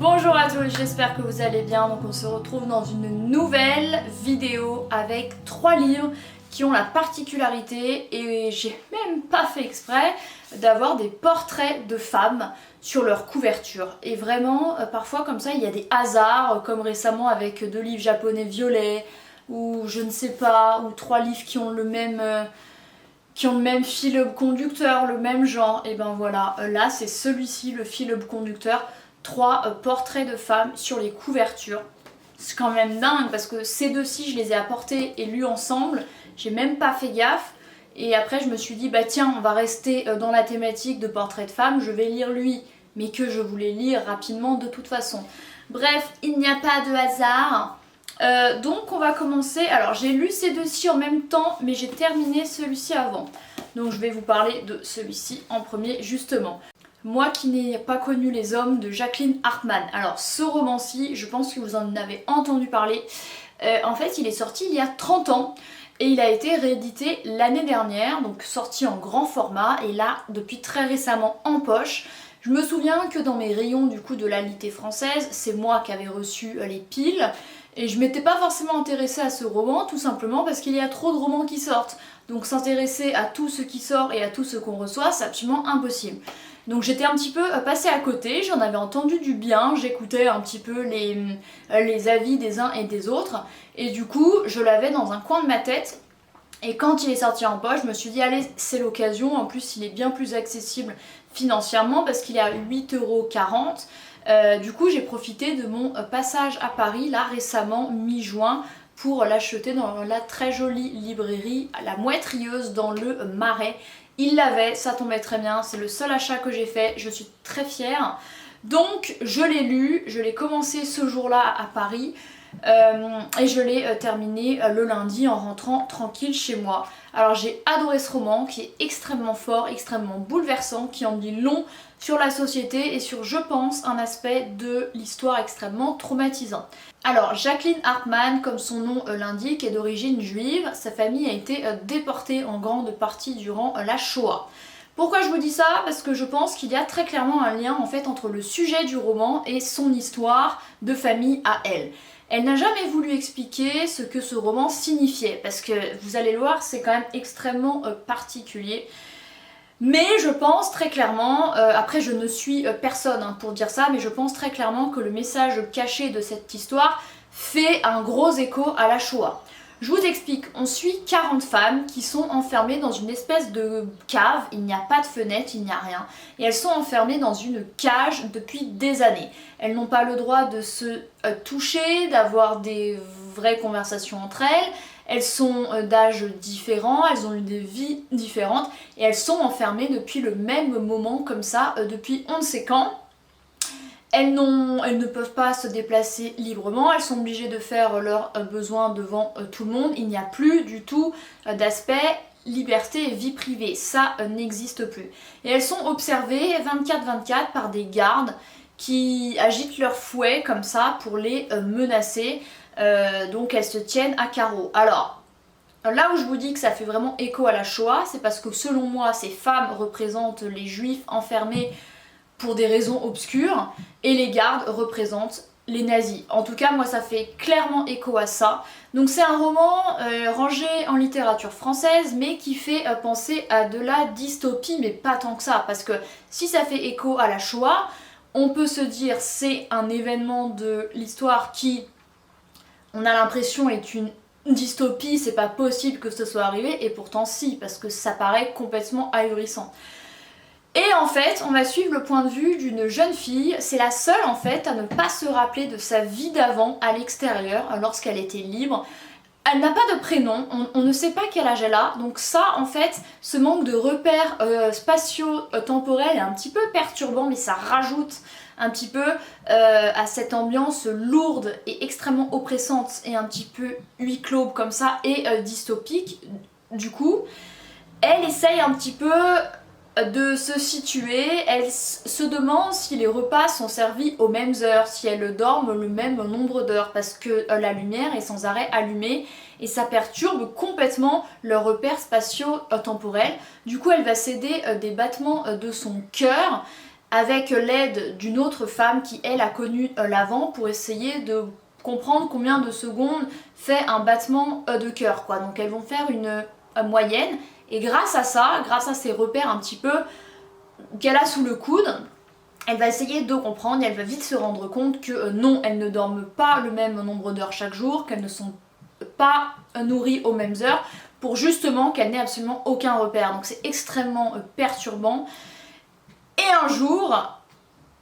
Bonjour à tous, j'espère que vous allez bien. Donc on se retrouve dans une nouvelle vidéo avec 3 livres qui ont la particularité, et j'ai même pas fait exprès, d'avoir des portraits de femmes sur leur couverture. Et vraiment, parfois comme ça, il y a des hasards, comme récemment avec 2 livres japonais violets, ou je ne sais pas, ou 3 livres qui ont le même fil conducteur, le même genre. Et ben voilà, là c'est celui-ci, le fil conducteur. 3 portraits de femmes sur les couvertures. C'est quand même dingue parce que ces deux-ci je les ai apportés et lus ensemble, j'ai même pas fait gaffe, et après je me suis dit bah tiens, on va rester dans la thématique de portraits de femmes, je vais lire lui, mais que je voulais lire rapidement de toute façon. Bref, il n'y a pas de hasard. Donc on va commencer. Alors j'ai lu ces deux-ci en même temps, mais j'ai terminé celui-ci avant, donc je vais vous parler de celui-ci en premier justement. Moi qui n'ai pas connu les hommes de Jacqueline Hartmann. Alors ce roman-ci, je pense que vous en avez entendu parler. En fait il est sorti il y a 30 ans et il a été réédité l'année dernière, donc sorti en grand format, et là depuis très récemment en poche. Je me souviens que dans mes rayons du coup de la littérature française, c'est moi qui avais reçu les piles, et je m'étais pas forcément intéressée à ce roman, tout simplement parce qu'il y a trop de romans qui sortent. Donc s'intéresser à tout ce qui sort et à tout ce qu'on reçoit, c'est absolument impossible. Donc j'étais un petit peu passée à côté, j'en avais entendu du bien, j'écoutais un petit peu les avis des uns et des autres, et du coup je l'avais dans un coin de ma tête, et quand il est sorti en poche, je me suis dit allez, c'est l'occasion. En plus il est bien plus accessible financièrement parce qu'il est à 8,40 €. Du coup j'ai profité de mon passage à Paris là récemment, mi-juin, pour l'acheter dans la très jolie librairie La Mouettrieuse dans le Marais. Il l'avait, ça tombait très bien, c'est le seul achat que j'ai fait, je suis très fière. Donc je l'ai lu, je l'ai commencé ce jour-là à Paris, et je l'ai terminé le lundi en rentrant tranquille chez moi. Alors j'ai adoré ce roman qui est extrêmement fort, extrêmement bouleversant, qui en dit long sur la société et sur, je pense, un aspect de l'histoire extrêmement traumatisant. Alors Jacqueline Hartmann, comme son nom l'indique, est d'origine juive. Sa famille a été déportée en grande partie durant la Shoah. Pourquoi je vous dis ça? Parce que je pense qu'il y a très clairement un lien en fait entre le sujet du roman et son histoire de famille à elle. Elle n'a jamais voulu expliquer ce que ce roman signifiait, parce que vous allez le voir, c'est quand même extrêmement particulier. Mais je pense très clairement, après je ne suis personne pour dire ça, mais je pense très clairement que le message caché de cette histoire fait un gros écho à la Shoah. Je vous explique, on suit 40 femmes qui sont enfermées dans une espèce de cave, il n'y a pas de fenêtre, il n'y a rien, et elles sont enfermées dans une cage depuis des années. Elles n'ont pas le droit de se toucher, d'avoir des vraies conversations entre elles. Elles sont d'âges différents, elles ont eu des vies différentes, et elles sont enfermées depuis le même moment comme ça, depuis on ne sait quand. Elles ne peuvent pas se déplacer librement, elles sont obligées de faire leurs besoins devant tout le monde. Il n'y a plus du tout d'aspect liberté et vie privée, ça n'existe plus. Et elles sont observées 24/24 par des gardes qui agitent leur fouet comme ça pour les menacer. Donc elles se tiennent à carreau. Alors, là où je vous dis que ça fait vraiment écho à la Shoah, c'est parce que selon moi, ces femmes représentent les juifs enfermés pour des raisons obscures, et les gardes représentent les nazis. En tout cas, moi ça fait clairement écho à ça. Donc c'est un roman rangé en littérature française, mais qui fait penser à de la dystopie, mais pas tant que ça, parce que si ça fait écho à la Shoah, on peut se dire c'est un événement de l'histoire qui, on a l'impression, est une dystopie, c'est pas possible que ce soit arrivé, et pourtant si, parce que ça paraît complètement ahurissant. Et en fait, on va suivre le point de vue d'une jeune fille. C'est la seule en fait à ne pas se rappeler de sa vie d'avant à l'extérieur lorsqu'elle était libre. Elle n'a pas de prénom, on ne sait pas quel âge elle a, donc ça en fait, ce manque de repères spatio-temporels est un petit peu perturbant, mais ça rajoute un petit peu à cette ambiance lourde et extrêmement oppressante et un petit peu huis clos comme ça, et dystopique. Du coup, elle essaye un petit peu de se situer, elle se demande si les repas sont servis aux mêmes heures, si elles dorment le même nombre d'heures, parce que la lumière est sans arrêt allumée et ça perturbe complètement leurs repères spatio-temporels. Du coup elle va céder des battements de son cœur avec l'aide d'une autre femme qui elle a connu l'avant pour essayer de comprendre combien de secondes fait un battement de cœur quoi. Donc elles vont faire une moyenne et grâce à ça, grâce à ces repères un petit peu qu'elle a sous le coude, elle va essayer de comprendre et elle va vite se rendre compte que non, elles ne dorment pas le même nombre d'heures chaque jour, qu'elles ne sont pas nourries aux mêmes heures pour justement qu'elle n'ait absolument aucun repère. Donc c'est extrêmement perturbant. Et un jour,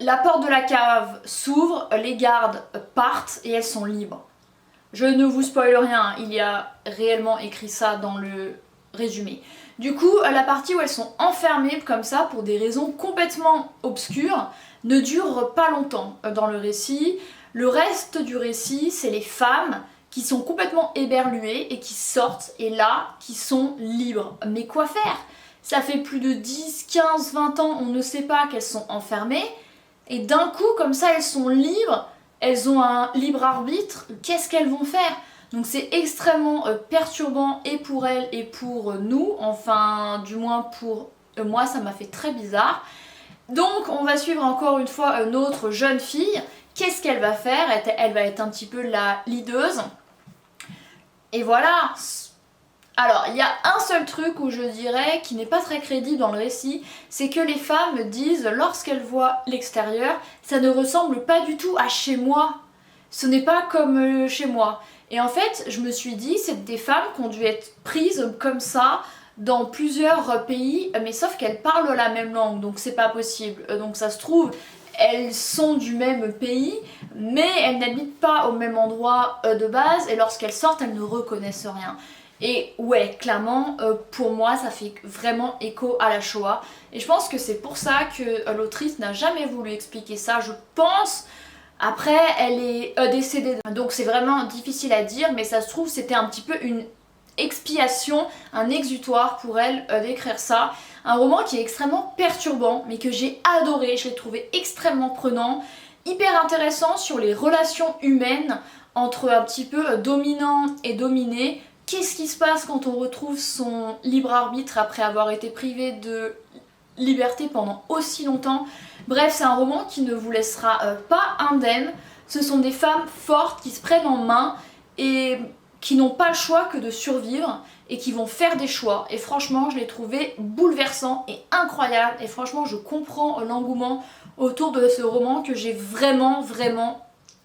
la porte de la cave s'ouvre, les gardes partent et elles sont libres. Je ne vous spoile rien, il y a réellement écrit ça dans le résumé. Du coup, la partie où elles sont enfermées comme ça pour des raisons complètement obscures ne dure pas longtemps dans le récit. Le reste du récit, c'est les femmes qui sont complètement éberluées et qui sortent et là, qui sont libres. Mais quoi faire? Ça fait plus de 10, 15, 20 ans, on ne sait pas qu'elles sont enfermées et d'un coup, comme ça, elles sont libres, elles ont un libre arbitre, qu'est-ce qu'elles vont faire? Donc c'est extrêmement perturbant et pour elles et pour nous, enfin du moins pour moi ça m'a fait très bizarre. Donc on va suivre encore une fois notre jeune fille, qu'est-ce qu'elle va faire? Elle va être un petit peu la leaduse. Et voilà. Alors il y a un seul truc où je dirais qui n'est pas très crédible dans le récit, c'est que les femmes disent lorsqu'elles voient l'extérieur, ça ne ressemble pas du tout à chez moi. Ce n'est pas comme chez moi. Et en fait, je me suis dit, c'est des femmes qui ont dû être prises comme ça dans plusieurs pays, mais sauf qu'elles parlent la même langue, donc c'est pas possible. Donc ça se trouve, elles sont du même pays, mais elles n'habitent pas au même endroit de base, et lorsqu'elles sortent, elles ne reconnaissent rien. Et ouais, clairement, pour moi, ça fait vraiment écho à la Shoah. Et je pense que c'est pour ça que l'autrice n'a jamais voulu expliquer ça, je pense. Après, elle est décédée, donc c'est vraiment difficile à dire, mais ça se trouve c'était un petit peu une expiation, un exutoire pour elle d'écrire ça. Un roman qui est extrêmement perturbant, mais que j'ai adoré, je l'ai trouvé extrêmement prenant, hyper intéressant sur les relations humaines entre un petit peu dominant et dominé. Qu'est-ce qui se passe quand on retrouve son libre arbitre après avoir été privé de liberté pendant aussi longtemps? Bref, c'est un roman qui ne vous laissera pas indemne. Ce sont des femmes fortes qui se prennent en main et qui n'ont pas le choix que de survivre et qui vont faire des choix. Et franchement, je l'ai trouvé bouleversant et incroyable. Et franchement, je comprends l'engouement autour de ce roman que j'ai vraiment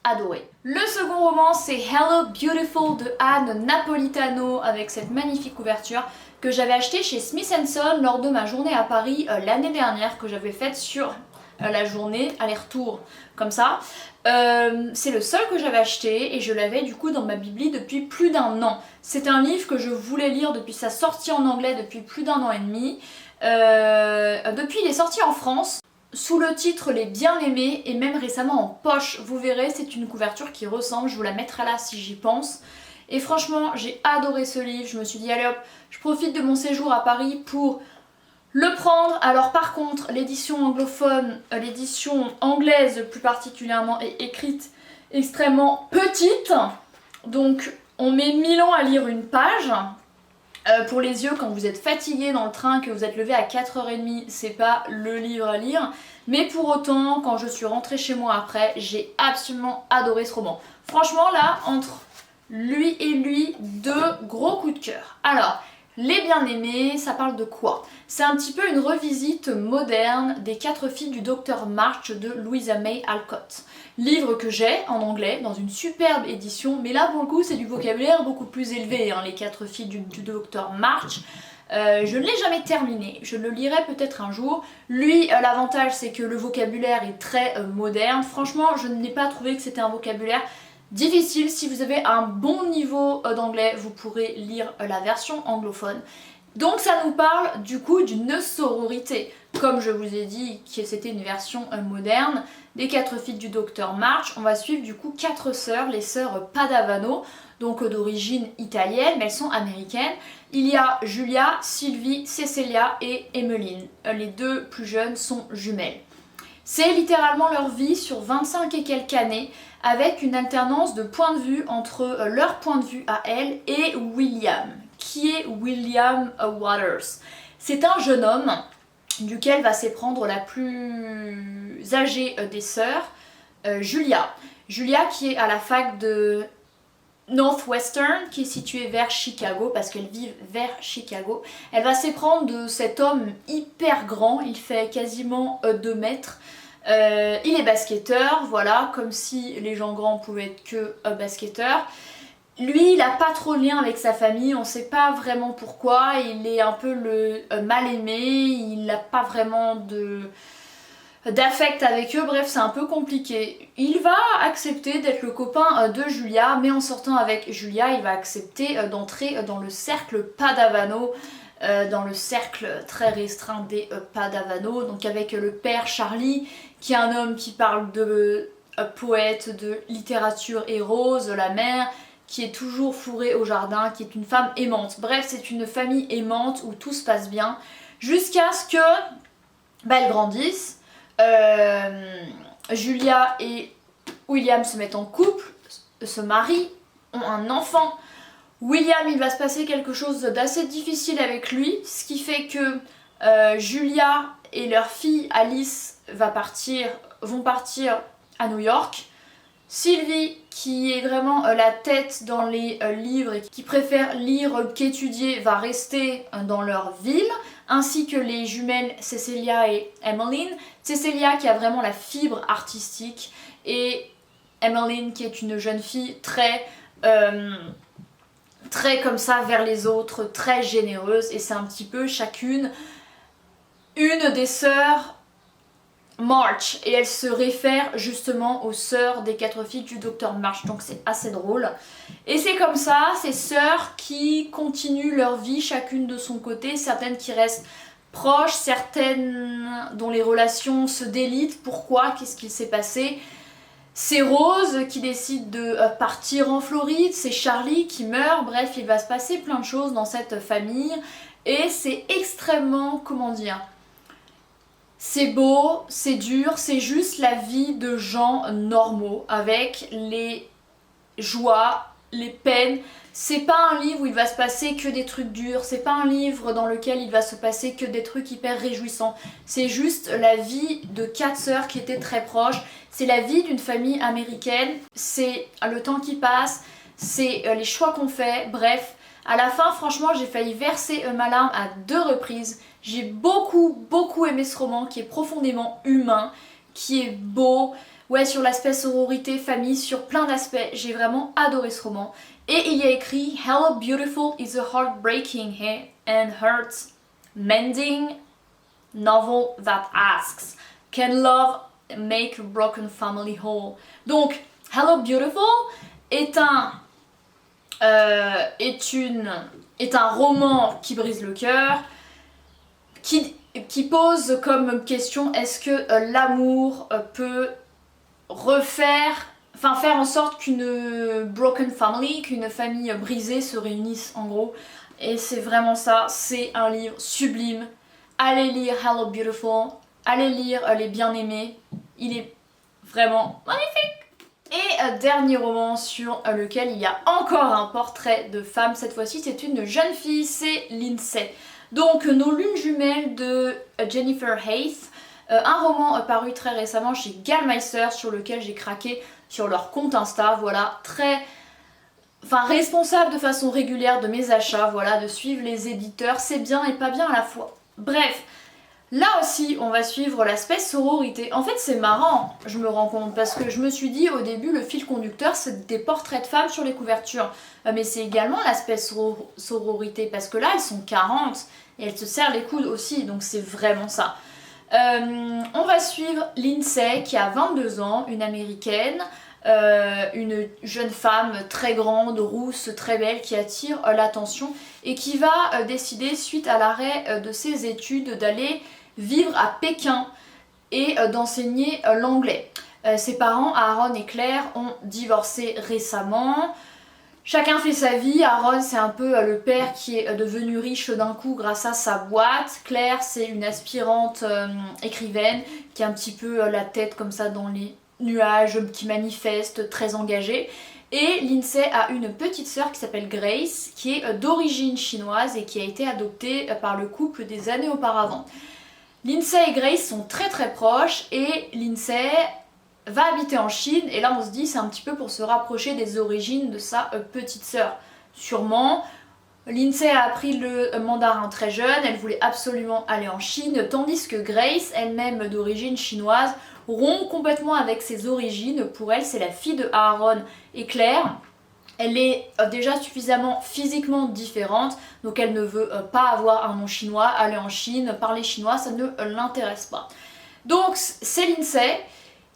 adoré. Le second roman, c'est Hello Beautiful de Anne Napolitano avec cette magnifique couverture que j'avais acheté chez Smith & Son lors de ma journée à Paris l'année dernière, que j'avais faite sur la journée aller-retour comme ça. C'est le seul que j'avais acheté et je l'avais du coup dans ma bibli depuis plus d'1 an. C'est un livre que je voulais lire depuis sa sortie en anglais depuis plus d'1 an et demi. Depuis il est sorti en France sous le titre Les Bien-Aimés et même récemment en poche. Vous verrez, c'est une couverture qui ressemble, je vous la mettrai là si j'y pense. Et franchement, j'ai adoré ce livre, je me suis dit allez hop, je profite de mon séjour à Paris pour le prendre. Alors par contre, l'édition anglophone, l'édition anglaise plus particulièrement, est écrite extrêmement petite. Donc on met 1000 ans à lire une page. Pour les yeux, quand vous êtes fatigué dans le train, que vous êtes levé à 4h30, c'est pas le livre à lire. Mais pour autant, quand je suis rentrée chez moi après, j'ai absolument adoré ce roman. Franchement là, entre lui et lui, 2 gros coups de cœur. Alors, Les Bien-Aimés, ça parle de quoi? C'est un petit peu une revisite moderne des 4 filles du Dr March de Louisa May Alcott. Livre que j'ai en anglais dans une superbe édition, mais là pour le coup c'est du vocabulaire beaucoup plus élevé, hein, les 4 filles du Dr March. Je ne l'ai jamais terminé, je le lirai peut-être un jour. Lui, l'avantage c'est que le vocabulaire est très moderne. Franchement, je n'ai pas trouvé que c'était un vocabulaire difficile. Si vous avez un bon niveau d'anglais, vous pourrez lire la version anglophone. Donc ça nous parle du coup d'une sororité. Comme je vous ai dit que c'était une version moderne des 4 filles du Dr March, on va suivre du coup 4 sœurs, les sœurs Padavano, donc d'origine italienne, mais elles sont américaines. Il y a Julia, Sylvie, Cecilia et Emmeline. Les 2 plus jeunes sont jumelles. C'est littéralement leur vie sur 25 et quelques années, avec une alternance de points de vue entre leur point de vue à elles et William. Qui est William Waters? C'est un jeune homme duquel va s'éprendre la plus âgée des sœurs, Julia. Julia qui est à la fac de Northwestern, qui est située vers Chicago, parce qu'elles vivent vers Chicago. Elle va s'éprendre de cet homme hyper grand, il fait quasiment 2 mètres. Il est basketteur, voilà, comme si les gens grands pouvaient être que basketteurs. Lui, il n'a pas trop de lien avec sa famille, on ne sait pas vraiment pourquoi, il est un peu le mal aimé, il n'a pas vraiment d'affect avec eux, bref c'est un peu compliqué. Il va accepter d'être le copain de Julia, mais en sortant avec Julia, il va accepter d'entrer dans le cercle Padavano, dans le cercle très restreint des Padavano, donc avec le père Charlie, qui est un homme qui parle de poète, de littérature et Rose, la mère, qui est toujours fourrée au jardin, qui est une femme aimante. Bref, c'est une famille aimante où tout se passe bien, jusqu'à ce que elles grandissent. Julia et William se mettent en couple, se marient, ont un enfant. William, il va se passer quelque chose d'assez difficile avec lui, ce qui fait que Julia et leur fille Alice vont partir à New York. Sylvie, qui est vraiment la tête dans les livres et qui préfère lire qu'étudier, va rester dans leur ville, ainsi que les jumelles Cecilia et Emmeline. Cecilia qui a vraiment la fibre artistique et Emmeline qui est une jeune fille très comme ça vers les autres, très généreuse, et c'est un petit peu chacune une des sœurs March, et elle se réfère justement aux sœurs des 4 filles du docteur March, donc c'est assez drôle. Et c'est comme ça, ces sœurs qui continuent leur vie chacune de son côté, certaines qui restent proches, certaines dont les relations se délitent. Pourquoi? Qu'est-ce qui s'est passé? C'est Rose qui décide de partir en Floride, c'est Charlie qui meurt, bref il va se passer plein de choses dans cette famille et c'est extrêmement, comment dire, c'est beau, c'est dur, c'est juste la vie de gens normaux avec les joies, les peines. C'est pas un livre où il va se passer que des trucs durs, c'est pas un livre dans lequel il va se passer que des trucs hyper réjouissants. C'est juste la vie de 4 sœurs qui étaient très proches, c'est la vie d'une famille américaine, c'est le temps qui passe, c'est les choix qu'on fait, bref. À la fin, franchement, j'ai failli verser ma larme à 2 reprises. J'ai beaucoup aimé ce roman qui est profondément humain, qui est beau, ouais, sur l'aspect sororité, famille, sur plein d'aspects. J'ai vraiment adoré ce roman. Et il y a écrit Hello beautiful is a heartbreaking and hurts mending novel that asks Can love make a broken family whole? Donc Hello beautiful est un roman qui brise le cœur, qui pose comme question est-ce que l'amour peut faire en sorte qu'une broken family, qu'une famille brisée se réunisse en gros. Et c'est vraiment ça, c'est un livre sublime. Allez lire Hello Beautiful, allez lire Les Bien-Aimés, il est vraiment magnifique. Et dernier roman sur lequel il y a encore un portrait de femme, cette fois-ci c'est une jeune fille, c'est Lindsay. Donc Nos lunes jumelles de Jennifer Hayes, un roman paru très récemment chez Gallmeister sur lequel j'ai craqué sur leur compte Insta, voilà, responsable de façon régulière de mes achats, voilà, de suivre les éditeurs, c'est bien et pas bien à la fois. Bref, là aussi on va suivre l'aspect sororité. En fait c'est marrant, je me rends compte, parce que je me suis dit au début le fil conducteur c'est des portraits de femmes sur les couvertures, mais c'est également l'aspect sororité, parce que là elles sont 40 et elles se serrent les coudes aussi, donc c'est vraiment ça. On va suivre Lindsay qui a 22 ans, une américaine, une jeune femme très grande, rousse, très belle, qui attire l'attention et qui va décider, suite à l'arrêt de ses études, d'aller vivre à Pékin et d'enseigner l'anglais. Ses parents, Aaron et Claire, ont divorcé récemment. Chacun fait sa vie. Aaron c'est un peu le père qui est devenu riche d'un coup grâce à sa boîte. Claire c'est une aspirante écrivaine qui a un petit peu la tête comme ça dans les nuages, qui manifeste, très engagée. Et Lindsay a une petite sœur qui s'appelle Grace, qui est d'origine chinoise et qui a été adoptée par le couple des années auparavant. Lindsay et Grace sont très très proches et Lindsay va habiter en Chine et là on se dit c'est un petit peu pour se rapprocher des origines de sa petite sœur. Sûrement, Lindsay a appris le mandarin très jeune, elle voulait absolument aller en Chine, tandis que Grace, elle-même d'origine chinoise, rompt complètement avec ses origines. Pour elle, c'est la fille de Aaron et Claire. Elle est déjà suffisamment physiquement différente, donc elle ne veut pas avoir un nom chinois, aller en Chine, parler chinois, ça ne l'intéresse pas. Donc c'est Lindsay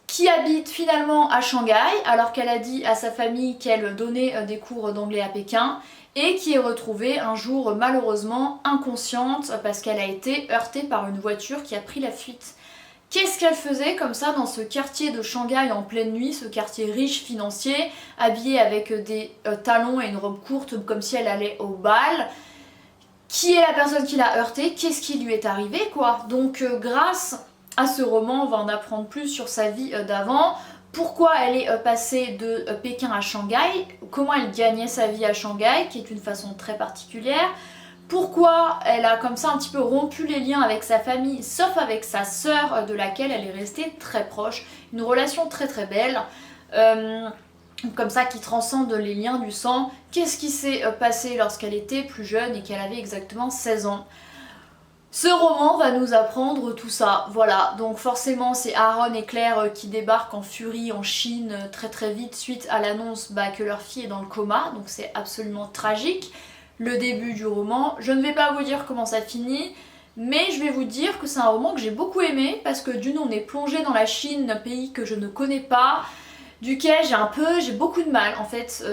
qui habite finalement à Shanghai, alors qu'elle a dit à sa famille qu'elle donnait des cours d'anglais à Pékin, et qui est retrouvée un jour malheureusement inconsciente parce qu'elle a été heurtée par une voiture qui a pris la fuite. Qu'est-ce qu'elle faisait comme ça dans ce quartier de Shanghai en pleine nuit, ce quartier riche financier, habillée avec des talons et une robe courte comme si elle allait au bal? Qui est la personne qui l'a heurtée? Qu'est-ce qui lui est arrivé quoi? Donc grâce à ce roman, on va en apprendre plus sur sa vie d'avant. Pourquoi elle est passée de Pékin à Shanghai, comment elle gagnait sa vie à Shanghai, qui est une façon très particulière, pourquoi elle a comme ça un petit peu rompu les liens avec sa famille, sauf avec sa sœur de laquelle elle est restée très proche, une relation très très belle, comme ça qui transcende les liens du sang. Qu'est-ce qui s'est passé lorsqu'elle était plus jeune et qu'elle avait exactement 16 ans? Ce roman va nous apprendre tout ça, voilà, donc forcément c'est Aaron et Claire qui débarquent en furie en Chine très très vite suite à l'annonce que leur fille est dans le coma, donc c'est absolument tragique, le début du roman. Je ne vais pas vous dire comment ça finit, mais je vais vous dire que c'est un roman que j'ai beaucoup aimé, parce que d'une on est plongé dans la Chine, un pays que je ne connais pas, duquel j'ai beaucoup de mal en fait,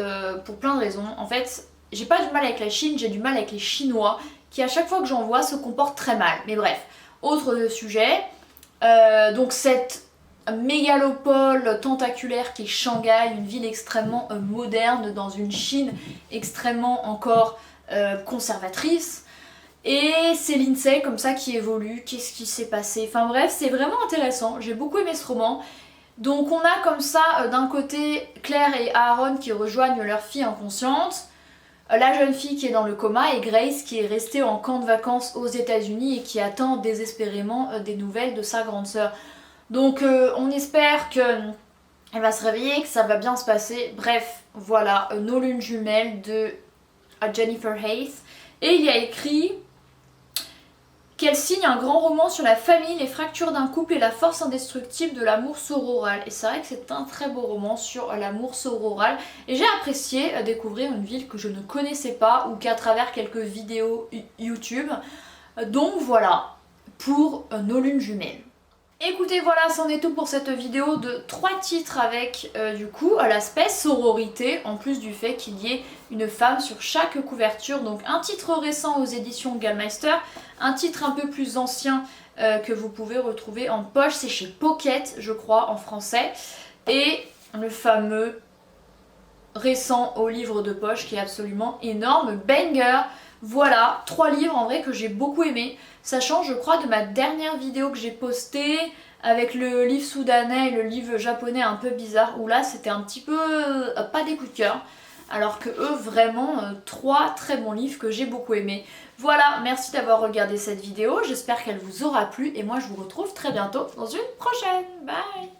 pour plein de raisons. En fait, j'ai pas du mal avec la Chine, j'ai du mal avec les Chinois, qui à chaque fois que j'en vois se comportent très mal. Mais bref, autre sujet. Donc cette mégalopole tentaculaire qui est Shanghai, une ville extrêmement moderne dans une Chine extrêmement encore conservatrice. Et c'est Lindsay comme ça qui évolue, qu'est-ce qui s'est passé? Enfin bref, c'est vraiment intéressant, j'ai beaucoup aimé ce roman. Donc on a comme ça d'un côté Claire et Aaron qui rejoignent leur fille inconsciente, la jeune fille qui est dans le coma et Grace qui est restée en camp de vacances aux États-Unis et qui attend désespérément des nouvelles de sa grande sœur. Donc on espère qu'elle va se réveiller, que ça va bien se passer. Bref, voilà, Nos lunes jumelles de Jennifer Hayes. Et il y a écrit qu'elle signe un grand roman sur la famille, les fractures d'un couple et la force indestructible de l'amour sororal. Et c'est vrai que c'est un très beau roman sur l'amour sororal. Et j'ai apprécié découvrir une ville que je ne connaissais pas ou qu'à travers quelques vidéos YouTube. Donc voilà, pour Nos lunes jumelles. Écoutez, voilà, c'en est tout pour cette vidéo de 3 titres avec du coup l'aspect sororité, en plus du fait qu'il y ait une femme sur chaque couverture. Donc un titre récent aux éditions Gallmeister, un titre un peu plus ancien que vous pouvez retrouver en poche, c'est chez Pocket je crois en français, et le fameux récent au livre de poche qui est absolument énorme, banger. Voilà, 3 livres en vrai que j'ai beaucoup aimé, sachant je crois de ma dernière vidéo que j'ai postée avec le livre soudanais et le livre japonais un peu bizarre, où là c'était un petit peu pas des coups de cœur, alors que eux vraiment 3 très bons livres que j'ai beaucoup aimé. Voilà, merci d'avoir regardé cette vidéo, j'espère qu'elle vous aura plu et moi je vous retrouve très bientôt dans une prochaine. Bye!